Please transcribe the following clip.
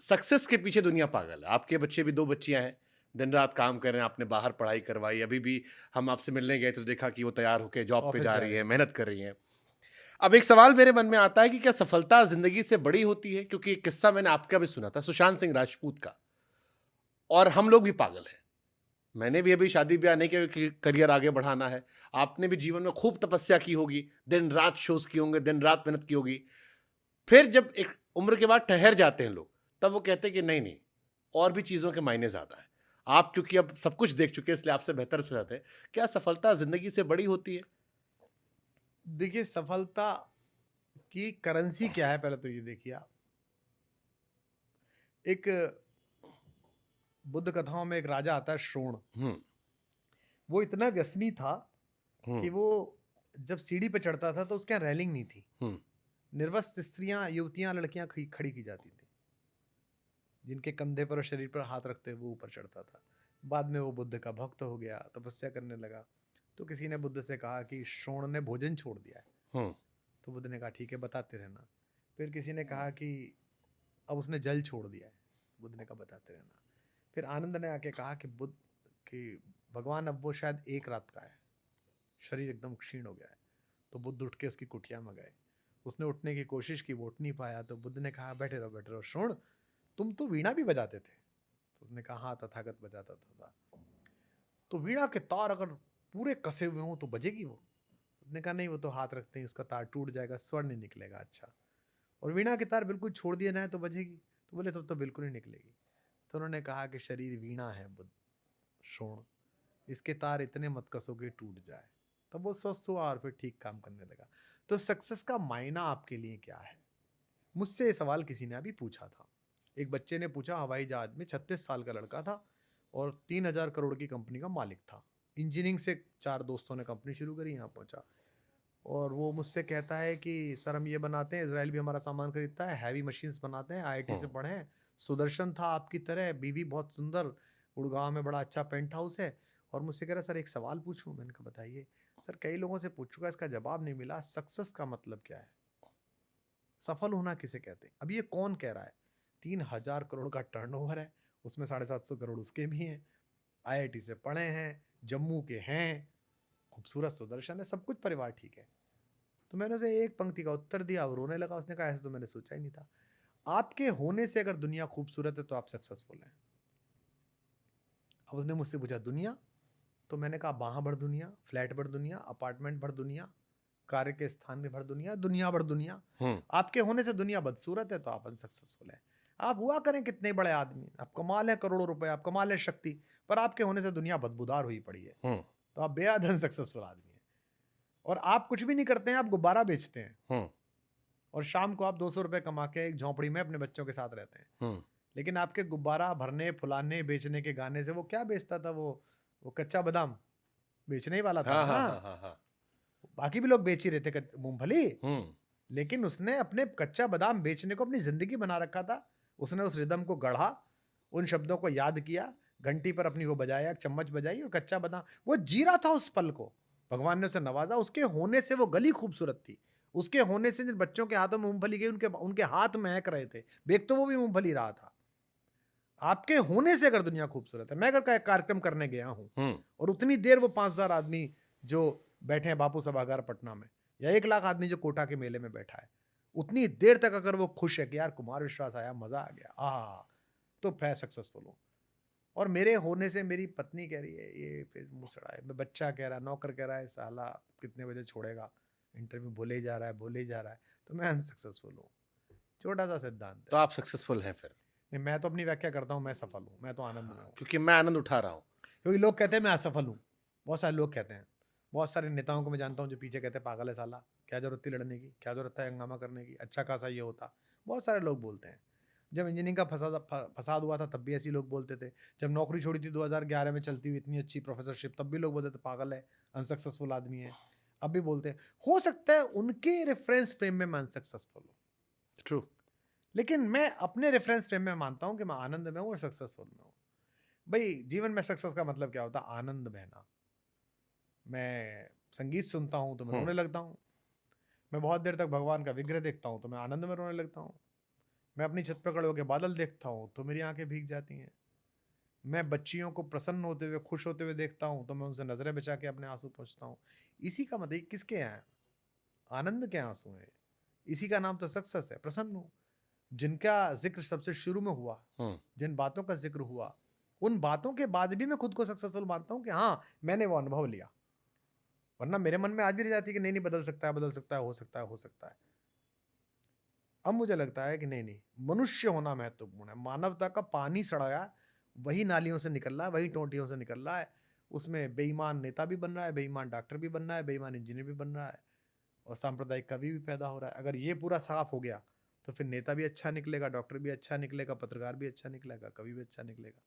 Success के पीछे दुनिया पागल है। आपके बच्चे भी 2 बच्चियाँ हैं, दिन-रात काम कर रहे हैं, आपने बाहर पढ़ाई करवाई, अभी भी हम आपसे मिलने गए तो देखा कि वो तैयार होके जॉब पे ऑफिस जा जा रही रही हैं, हैं। मेहनत कर रही हैं। अब एक सवाल मेरे मन में आता है कि क्या सफलता ज़िंदगी से बड़ी होती है? क्योंकि एक किस्सा मैंने आपका भी सुना था, सुशांत सिंह राजपूत का, और हम लोग भी पागल हैं। मैंने भी अभी शादी-ब्याह नहीं किया क्योंकि करियर आगे बढ़ाना है। आपने भी जीवन में खूब तपस्या की होगी, दिन-रात शोज़ किए होंगे, दिन-रात मेहनत की होगी। फिर जब एक उम्र के बाद ठहर जाते हैं लोग, तब वो कहते हैं कि नहीं, नहीं, और भी चीज़ों के मायने ज़्यादा है। आप क्योंकि अब सब कुछ देख चुके हैं इसलिए आपसे बेहतर सुझाते हैं। क्या सफलता ज़िंदगी से बड़ी होती है? देखिए, सफलता की करेंसी क्या है, पहले तो ये देखिए आप। एक बुद्ध कथाओं में एक राजा आता है श्रोण। हुँ, वो इतना व्यसनी था हुँ, कि वो जब सीढ़ी पे चढ़ता था तो उसके यहाँ रेलिंग नहीं थी। हुँ, निर्वस्त्र स्त्रियां, युवतियां, लड़कियां खड़ी की जाती थी। जिनके कंधे पर और शरीर पर हाथ रखते हुए वो ऊपर चढ़ता था। बाद में वो बुद्ध का भक्त हो गया, तपस्या करने लगा। तो किसी ने बुद्ध से कहा कि श्रोण ने भोजन छोड़ दिया है। हुँ, तो बुद्ध ने कहा ठीक है, बताते रहना। फिर किसी ने कहा कि अब उसने जल छोड़ दिया है। बुद्ध ने कहा बताते रहना। फिर आनंद ने आके कहा कि बुद्ध कि भगवान अब वो शायद एक रात का है, शरीर एकदम क्षीण हो गया है। तो बुद्ध उठ के उसकी कुटिया में गए। उसने उठने की कोशिश की, वो उठ नहीं पाया। तो बुद्ध ने कहा बैठे रहो श्रोण, तुम तो वीणा भी बजाते थे। तो उसने कहा हाँ, तथागत बजाता था। तो वीणा के तार अगर पूरे कसे हुए हों तो बजेगी वो। उसने कहा नहीं, वो तो हाथ रखते ही उसका तार टूट जाएगा, स्वर नहीं निकलेगा। अच्छा, और वीणा के तार बिल्कुल छोड़ दिए ना तो बजेगी। तो बोले तो बिल्कुल नहीं निकलेगी। तो उन्होंने कहा कि शरीर वीणा है बुद्ध श्रोण, इसके तार इतने मत कसोगे टूट जाए। तब वो स्वस्थ हुआ और फिर ठीक काम करने लगा। तो सक्सेस का मायना आपके लिए क्या है? मुझसे ये सवाल किसी ने अभी पूछा था। एक बच्चे ने पूछा, हवाई जहाज में 36 साल का लड़का था और 3,000 करोड़ की कंपनी का मालिक था। इंजीनियरिंग से 4 दोस्तों ने कंपनी शुरू करी, यहाँ पहुंचा। और वो मुझसे कहता है कि सर हम ये बनाते हैं, इसराइल भी हमारा सामान खरीदता है, हैवी मशीन्स बनाते हैं, आईआईटी से हुँ। पढ़े हैं, सुदर्शन था आपकी तरह, बीवी बहुत सुंदर, गुड़गांव में बड़ा अच्छा पेंट हाउस है। और मुझसे कह रहा सर एक सवाल पूछूं। मैंने कहा बताइए। सर कई लोगों से पूछ चुका, इसका जवाब नहीं मिला, सक्सेस का मतलब क्या है, सफल होना किसे कहते हैं। अब ये कौन कह रहा है? 3,000 करोड़ का टर्नओवर है, उसमें 750 करोड़ उसके भी हैं, आईआईटी से पढ़े हैं, जम्मू के हैं, खूबसूरत सुदर्शन है, सब कुछ परिवार ठीक है। तो मैंने उसे एक पंक्ति का उत्तर दिया, वो रोने लगा। उसने कहा ऐसा तो मैंने सोचा ही नहीं था। आपके होने से अगर दुनिया खूबसूरत है तो आप सक्सेसफुल हैं। अब उसने मुझसे पूछा दुनिया? तो मैंने कहा वहां भर दुनिया, फ्लैट भर दुनिया, अपार्टमेंट भर दुनिया, कार्य के स्थान में भर दुनिया, दुनिया भर दुनिया। हुँ, आपके होने से दुनिया बदसूरत है तो आप अनसक्सेसफुल हैं। आप हुआ करें कितने बड़े आदमी, आप कमा लें करोड़ों रुपए, आप कमा लें शक्ति, पर आपके होने से दुनिया बदबूदार हुई पड़ी है, हुँ, तो आप बेहद अनसक्सेसफुल आदमी हैं। और आप कुछ भी नहीं करते हैं, आप गुब्बारा बेचते हैं हुँ, और शाम को आप 200 रुपए कमा के एक झोंपड़ी में अपने बच्चों के साथ रहते हैं। हुँ। लेकिन आपके गुब्बारा भरने, फुलाने, बेचने के गाने से वो क्या बेचता था? वो कच्चा बादाम बेचने ही वाला था हाँ, हाँ, ना। हाँ, हाँ, हाँ। बाकी भी लोग बेच ही रहे थे मूंगफली, हुँ, लेकिन उसने अपने कच्चा बादाम बेचने को अपनी जिंदगी बना रखा था। उसने उस रिदम को गढ़ा, उन शब्दों को याद किया, घंटी पर अपनी वो बजाया, चम्मच बजाई और कच्चा बादाम, वो जी रहा था उस पल को। भगवान ने उसे नवाजा, उसके होने से वो गली खूबसूरत थी। उसके होने से जिन बच्चों के हाथों में मूंगफली गई, उनके उनके हाथ महक रहे थे। बेच तो वो भी मूंगफली रहा था। आपके होने से अगर दुनिया खूबसूरत है, मैं अगर कार्यक्रम करने गया हूं हुँ, और उतनी देर वो 5,000 आदमी जो बैठे हैं बापू सभागार पटना में, या 1 लाख आदमी जो कोटा के मेले में बैठा है, उतनी देर तक अगर वो खुश है कि यार कुमार विश्वास आया, मजा आ गया, तो मैं सक्सेसफुल हूं। और मेरे होने से मेरी पत्नी कह रही है ये फिर मुसड़ा है, बच्चा कह रहा है, नौकर कह रहा है साला कितने बजे छोड़ेगा, इंटरव्यू बोले ही जा रहा है, बोले ही जा रहा है, तो मैं अनसक्सेसफुल हूँ। छोटा सा सिद्धांत तो है। आप सक्सेसफुल हैं फिर। नहीं, मैं तो अपनी व्याख्या करता हूँ, मैं सफल हूँ, मैं तो आनंद में हाँ, हूँ। क्योंकि मैं आनंद उठा रहा हूँ। क्योंकि लोग कहते हैं मैं असफल हूँ, बहुत सारे लोग कहते हैं। बहुत सारे नेताओं को मैं जानता हूँ जो पीछे कहते हैं पागल है साला, क्या जरूरत थी लड़ने की, क्या जरूरत है हंगामा करने की, अच्छा खासा ये होता। बहुत सारे लोग बोलते हैं। जब इंजीनियरिंग का फसाद हुआ था तब भी ऐसे ही लोग बोलते थे। जब नौकरी छोड़ी थी 2011 में चलती हुई इतनी अच्छी प्रोफेसरशिप, तब भी लोग बोलते थे पागल है, अनसक्सेसफुल आदमी है। अब भी बोलते हैं। हो सकता है उनके रेफरेंस फ्रेम में मैं अनसक्सेसफुल हूँ, ट्रू। लेकिन मैं अपने रेफरेंस फ्रेम में मानता हूँ कि मैं आनंद में हूँ और सक्सेसफुल में हूँ। भाई जीवन में सक्सेस का मतलब क्या होता है? आनंद बहना। मैं संगीत सुनता हूँ तो मैं हुँ, रोने लगता हूँ। मैं बहुत देर तक भगवान का विग्रह देखता हूँ तो मैं आनंद में रोने लगता हूँ। मैं अपनी छत पे खड़े होकर बादल देखता हूँ तो मेरी आंखें भीग जाती हैं। मैं बच्चियों को प्रसन्न होते हुए, खुश होते हुए देखता हूँ तो मैं उनसे नजरें बचा के अपने आंसू पोंछता हूँ। इसी का मतलब, ये किसके हैं? आनंद के आंसू हैं। इसी का नाम तो सक्सेस है, प्रसन्न हूँ। जिनका जिक्र सबसे शुरू में हुआ, हम्म। जिन बातों का जिक्र हुआ, उन बातों के बाद भी मैं खुद को सक्सेसफुल मानता हूँ कि हाँ, मैंने वो अनुभव लिया। वरना मेरे मन में आज भी रह जाती है कि नहीं नहीं, बदल सकता है, बदल सकता है, हो सकता है, हो सकता है। अब मुझे लगता है कि नहीं नहीं, मनुष्य होना महत्वपूर्ण है। मानवता का पानी सड़ाया वही नालियों से निकल रहा है, वही टोंटियों से निकल रहा है। उसमें बेईमान नेता भी बन रहा है, बेईमान डॉक्टर भी बन रहा है, बेईमान इंजीनियर भी बन रहा है, और सांप्रदायिक कवि भी पैदा हो रहा है। अगर ये पूरा साफ हो गया तो फिर नेता भी अच्छा निकलेगा, डॉक्टर भी अच्छा निकलेगा, पत्रकार भी अच्छा निकलेगा, कवि भी अच्छा निकलेगा।